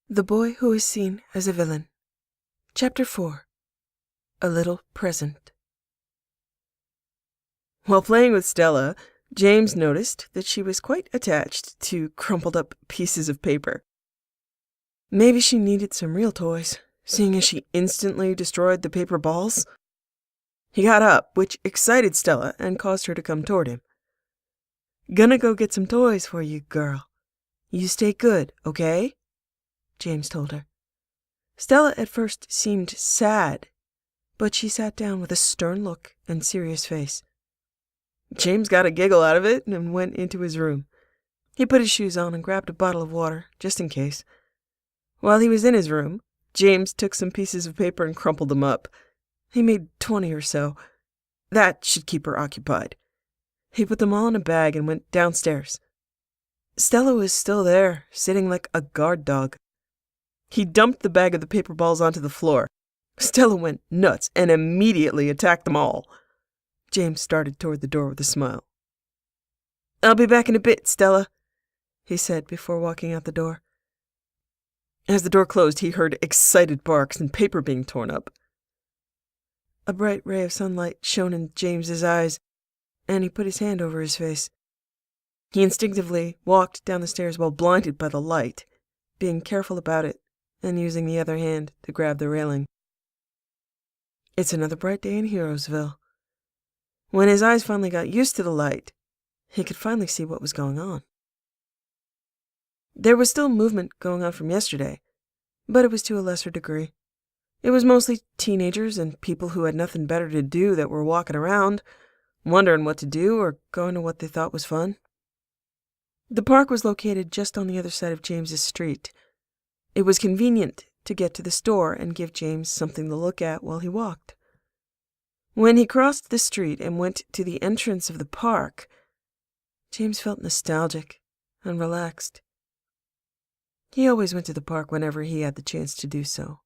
The Boy Who Is Seen as a Villain. Chapter 4. A Little Present. While playing with Stella, James noticed that she was quite attached to crumpled up pieces of paper. Maybe she needed some real toys, seeing as she instantly destroyed the paper balls. He got up, which excited Stella and caused her to come toward him. "Gonna go get some toys for you, girl. You stay good, okay?" James told her. Stella at first seemed sad, but she sat down with a stern look and serious face. James got a giggle out of it and went into his room. He put his shoes on and grabbed a bottle of water, just in case. While he was in his room, James took some pieces of paper and crumpled them up. He made 20 or so. That should keep her occupied. He put them all in a bag and went downstairs. Stella was still there, sitting like a guard dog. He dumped the bag of the paper balls onto the floor. Stella went nuts and immediately attacked them all. James started toward the door with a smile. "I'll be back in a bit, Stella," he said before walking out the door. As the door closed, he heard excited barks and paper being torn up. A bright ray of sunlight shone in James's eyes, and he put his hand over his face. He instinctively walked down the stairs while blinded by the light, being careful about it and using the other hand to grab the railing. It's another bright day in Heroesville. When his eyes finally got used to the light, he could finally see what was going on. There was still movement going on from yesterday, but it was to a lesser degree. It was mostly teenagers and people who had nothing better to do that were walking around, wondering what to do or going to what they thought was fun. The park was located just on the other side of James's street. It was convenient to get to the store and give James something to look at while he walked. When he crossed the street and went to the entrance of the park, James felt nostalgic and relaxed. He always went to the park whenever he had the chance to do so.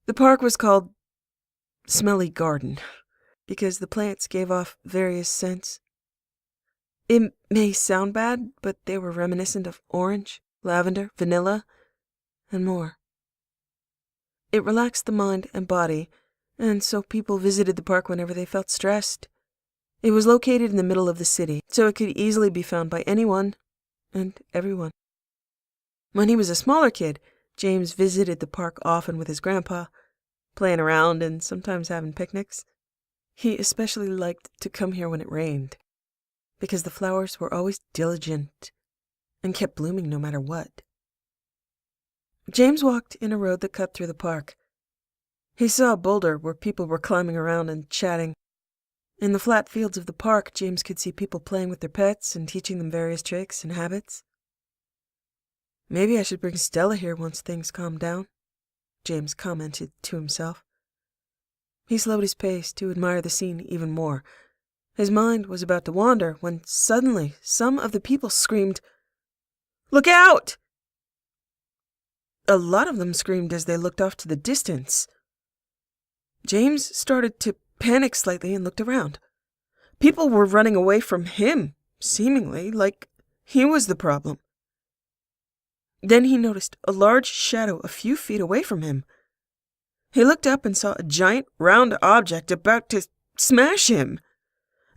The park was called Smelly Garden because the plants gave off various scents. It may sound bad, but they were reminiscent of orange, lavender, vanilla, and more. It relaxed the mind and body, and so people visited the park whenever they felt stressed. It was located in the middle of the city, so it could easily be found by anyone and everyone. When he was a smaller kid, James visited the park often with his grandpa, playing around and sometimes having picnics. He especially liked to come here when it rained, because the flowers were always diligent and kept blooming no matter what. James walked in a road that cut through the park. He saw a boulder where people were climbing around and chatting. In the flat fields of the park, James could see people playing with their pets and teaching them various tricks and habits. "Maybe I should bring Stella here once things calm down," James commented to himself. He slowed his pace to admire the scene even more. His mind was about to wander when suddenly some of the people screamed, "Look out!" A lot of them screamed as they looked off to the distance. James started to panic slightly and looked around. People were running away from him, seemingly like he was the problem. Then he noticed a large shadow a few feet away from him. He looked up and saw a giant round object about to smash him.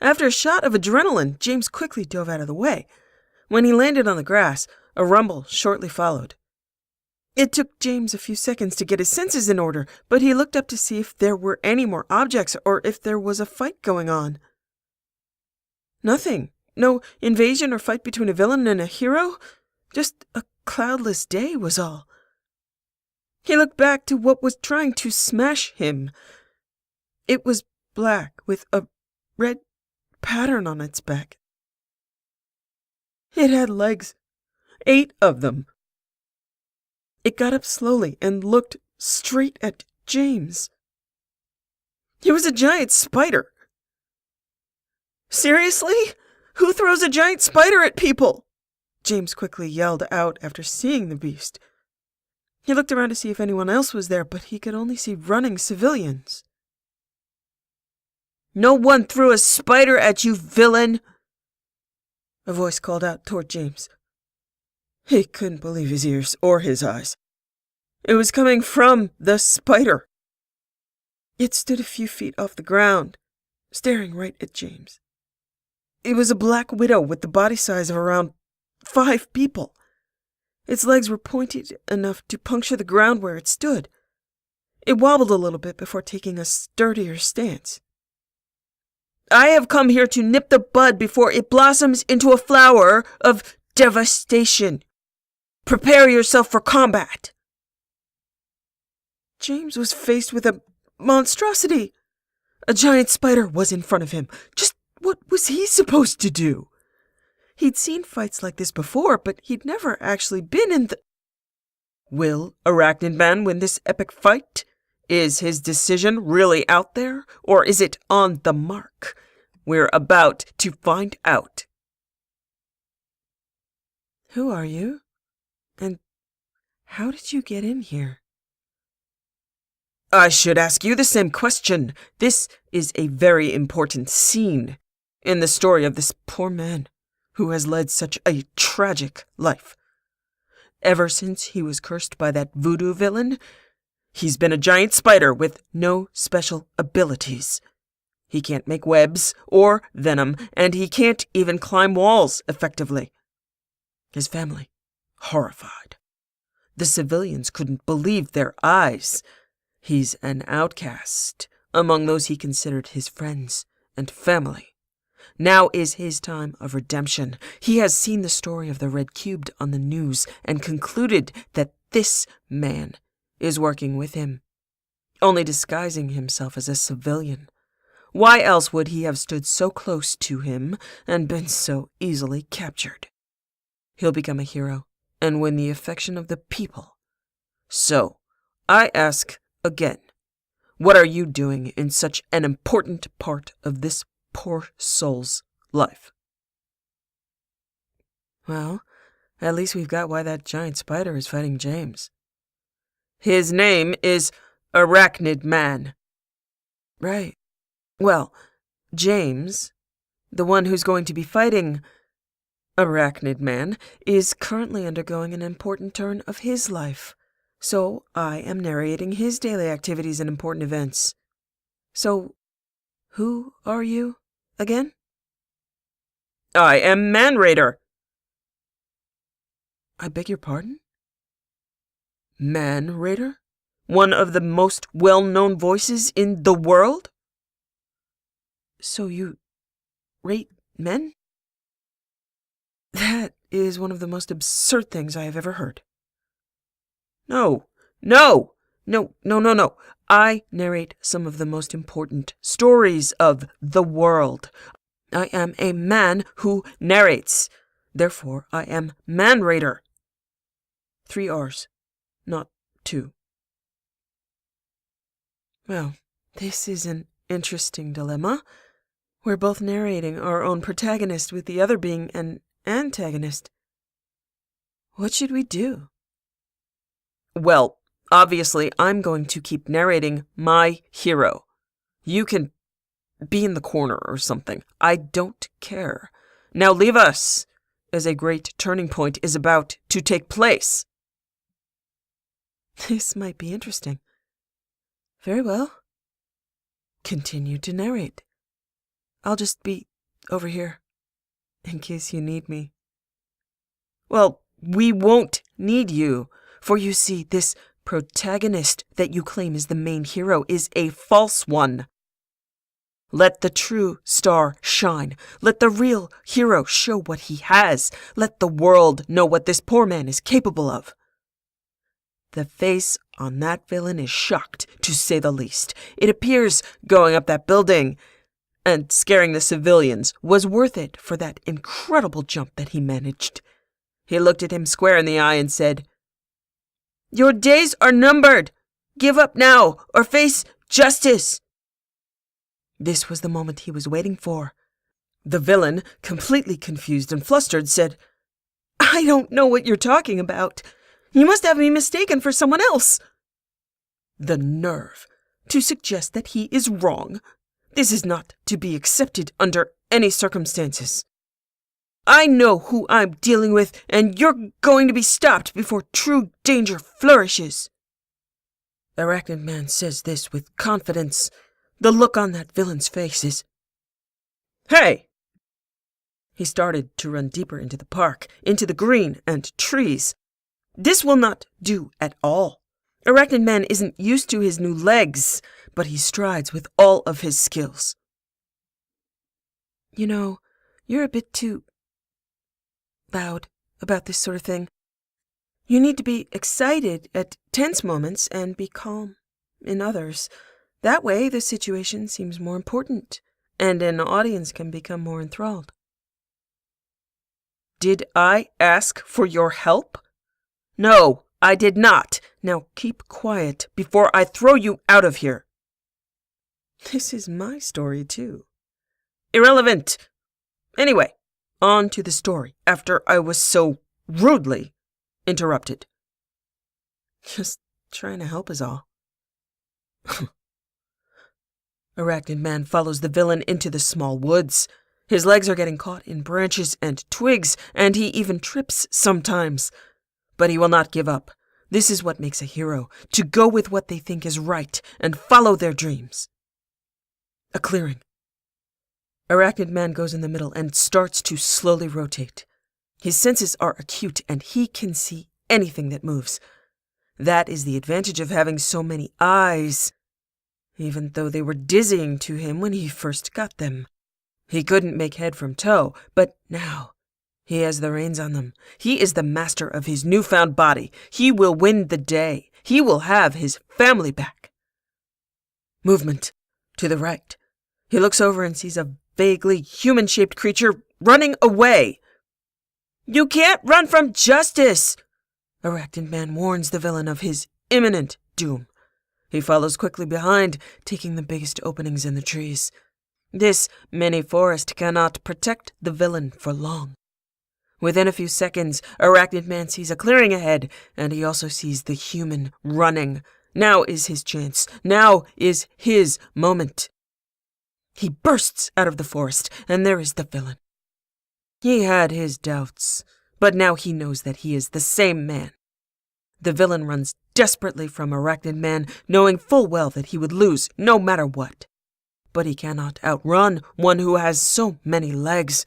After a shot of adrenaline, James quickly dove out of the way. When he landed on the grass, a rumble shortly followed. It took James a few seconds to get his senses in order, but he looked up to see if there were any more objects or if there was a fight going on. Nothing. No invasion or fight between a villain and a hero. Just a cloudless day was all. He looked back to what was trying to smash him. It was black with a red pattern on its back. It had legs, 8 of them. It got up slowly and looked straight at James. He was a giant spider. "Seriously? Who throws a giant spider at people?" James quickly yelled out after seeing the beast. He looked around to see if anyone else was there, but he could only see running civilians. "No one threw a spider at you, villain!" a voice called out toward James. He couldn't believe his ears or his eyes. It was coming from the spider. It stood a few feet off the ground, staring right at James. It was a black widow with the body size of around 5 people. Its legs were pointed enough to puncture the ground where it stood. It wobbled a little bit before taking a sturdier stance. I have come here to nip the bud before it blossoms into a flower of devastation. Prepare yourself for combat. James was faced with a monstrosity. A giant spider was in front of him. Just what was he supposed to do? He'd seen fights like this before, but he'd never actually been in the... Will Arachnid Man win this epic fight? Is his decision really out there, or is it on the mark? We're about to find out. Who are you? And how did you get in here? I should ask you the same question. This is a very important scene in the story of this poor man who has led such a tragic life. Ever since he was cursed by that voodoo villain, he's been a giant spider with no special abilities. He can't make webs or venom, and he can't even climb walls effectively. His family, horrified. The civilians couldn't believe their eyes. He's an outcast among those he considered his friends and family. Now is his time of redemption. He has seen the story of the Red Cubed on the news and concluded that this man is working with him, only disguising himself as a civilian. Why else would he have stood so close to him and been so easily captured? He'll become a hero and win the affection of the people. So, I ask again, what are you doing in such an important part of this poor soul's life? Well, at least we've got why that giant spider is fighting James. His name is Arachnid Man. Right. Well, James, the one who's going to be fighting Arachnid Man, is currently undergoing an important turn of his life. So I am narrating his daily activities and important events. So, who are you again? I am Man Raider. I beg your pardon? Man Raider? One of the most well-known voices in the world? So you rate men? That is one of the most absurd things I have ever heard. No. I narrate some of the most important stories of the world. I am a man who narrates. Therefore, I am Man Raider. 3 R's, not 2. Well, this is an interesting dilemma. We're both narrating our own protagonist with the other being an antagonist. What should we do? Well, obviously, I'm going to keep narrating my hero. You can be in the corner or something. I don't care. Now leave us, as a great turning point is about to take place. This might be interesting. Very well. Continue to narrate. I'll just be over here, in case you need me. Well, we won't need you, for you see, this protagonist that you claim is the main hero is a false one. Let the true star shine. Let the real hero show what he has. Let the world know what this poor man is capable of. The face on that villain is shocked, to say the least. It appears going up that building and scaring the civilians was worth it for that incredible jump that he managed. He looked at him square in the eye and said, "Your days are numbered. Give up now or face justice." This was the moment he was waiting for. The villain, completely confused and flustered, said, "I don't know what you're talking about. You must have me mistaken for someone else." The nerve to suggest that he is wrong. This is not to be accepted under any circumstances. I know who I'm dealing with, and you're going to be stopped before true danger flourishes." Arachnid Man says this with confidence. The look on that villain's face is, "Hey!" He started to run deeper into the park, into the green and trees. This will not do at all. Arachnid Man isn't used to his new legs, but he strides with all of his skills. "You know, you're a bit too loud about this sort of thing. You need to be excited at tense moments and be calm in others. That way, the situation seems more important, and an audience can become more enthralled." "Did I ask for your help?" "No, I did not. Now keep quiet before I throw you out of here." "This is my story, too." "Irrelevant. Anyway, on to the story after I was so rudely interrupted." "Just trying to help is all." Arachnid Man follows the villain into the small woods. His legs are getting caught in branches and twigs, and he even trips sometimes. But he will not give up. This is what makes a hero, to go with what they think is right and follow their dreams. A clearing. Arachnid Man goes in the middle and starts to slowly rotate. His senses are acute, and he can see anything that moves. That is the advantage of having so many eyes, even though they were dizzying to him when he first got them. He couldn't make head from toe, but now he has the reins on them. He is the master of his newfound body. He will win the day. He will have his family back. Movement to the right. He looks over and sees a vaguely human-shaped creature running away. "You can't run from justice!" Arachnid Man warns the villain of his imminent doom. He follows quickly behind, taking the biggest openings in the trees. This mini forest cannot protect the villain for long. Within a few seconds, Arachnid Man sees a clearing ahead, and he also sees the human running. Now is his chance. Now is his moment. He bursts out of the forest, and there is the villain. He had his doubts, but now he knows that he is the same man. The villain runs desperately from Arachnid Man, knowing full well that he would lose no matter what. But he cannot outrun one who has so many legs,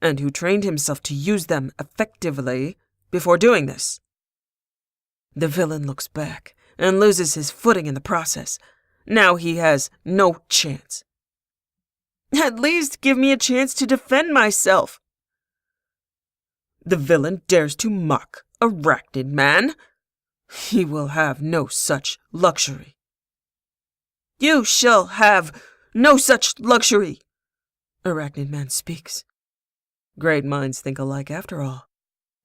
and who trained himself to use them effectively before doing this. The villain looks back and loses his footing in the process. Now he has no chance. "At least give me a chance to defend myself." The villain dares to mock Arachnid Man. He will have no such luxury. "You shall have no such luxury," Arachnid Man speaks. Great minds think alike after all.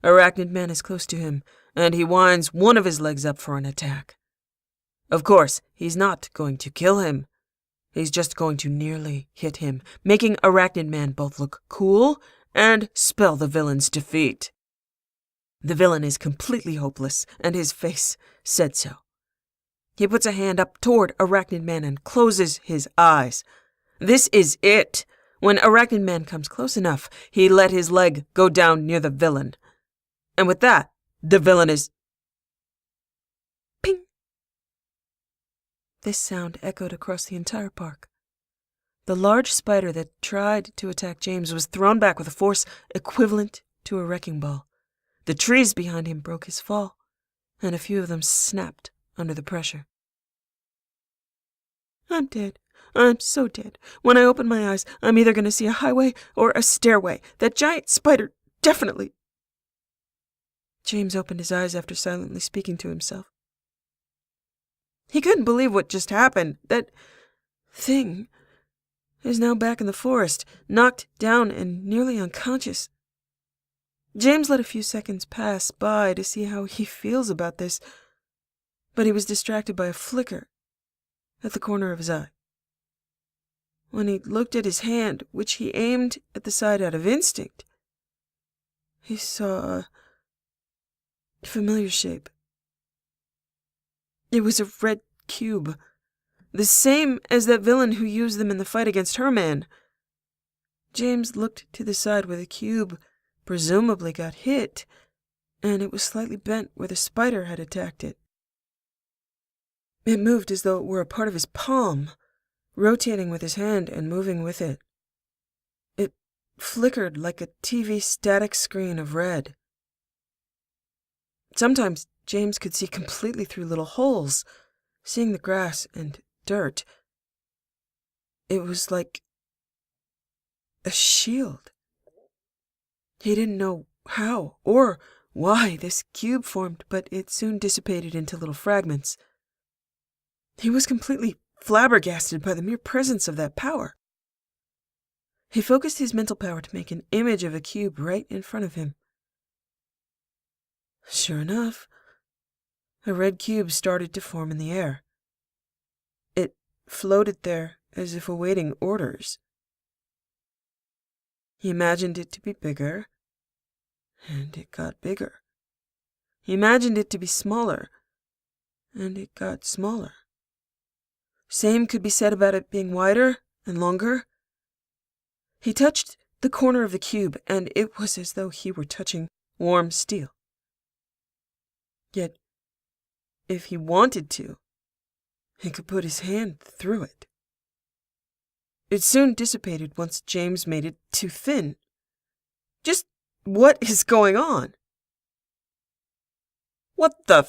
Arachnid Man is close to him, and he winds one of his legs up for an attack. Of course, he's not going to kill him. He's just going to nearly hit him, making Arachnid Man both look cool and spell the villain's defeat. The villain is completely hopeless, and his face said so. He puts a hand up toward Arachnid Man and closes his eyes. This is it. When Arachnid Man comes close enough, he let his leg go down near the villain. And with that, the villain is... Ping! This sound echoed across the entire park. The large spider that tried to attack James was thrown back with a force equivalent to a wrecking ball. The trees behind him broke his fall, and a few of them snapped under the pressure. "I'm dead. I'm so dead. When I open my eyes, I'm either going to see a highway or a stairway. That giant spider, definitely." James opened his eyes after silently speaking to himself. He couldn't believe what just happened. That thing is now back in the forest, knocked down and nearly unconscious. James let a few seconds pass by to see how he feels about this, but he was distracted by a flicker at the corner of his eye. When he looked at his hand, which he aimed at the side out of instinct, he saw a familiar shape. It was a red cube, the same as that villain who used them in the fight against Herman. James looked to the side where the cube presumably got hit, and it was slightly bent where the spider had attacked it. It moved as though it were a part of his palm, rotating with his hand and moving with it. It flickered like a TV static screen of red. Sometimes James could see completely through little holes, seeing the grass and dirt. It was like a shield. He didn't know how or why this cube formed, but it soon dissipated into little fragments. He was completely flabbergasted by the mere presence of that power. He focused his mental power to make an image of a cube right in front of him. Sure enough, a red cube started to form in the air. It floated there as if awaiting orders. He imagined it to be bigger, and it got bigger. He imagined it to be smaller, and it got smaller. Same could be said about it being wider and longer. He touched the corner of the cube, and it was as though he were touching warm steel. Yet, if he wanted to, he could put his hand through it. It soon dissipated once James made it too thin. Just what is going on? What the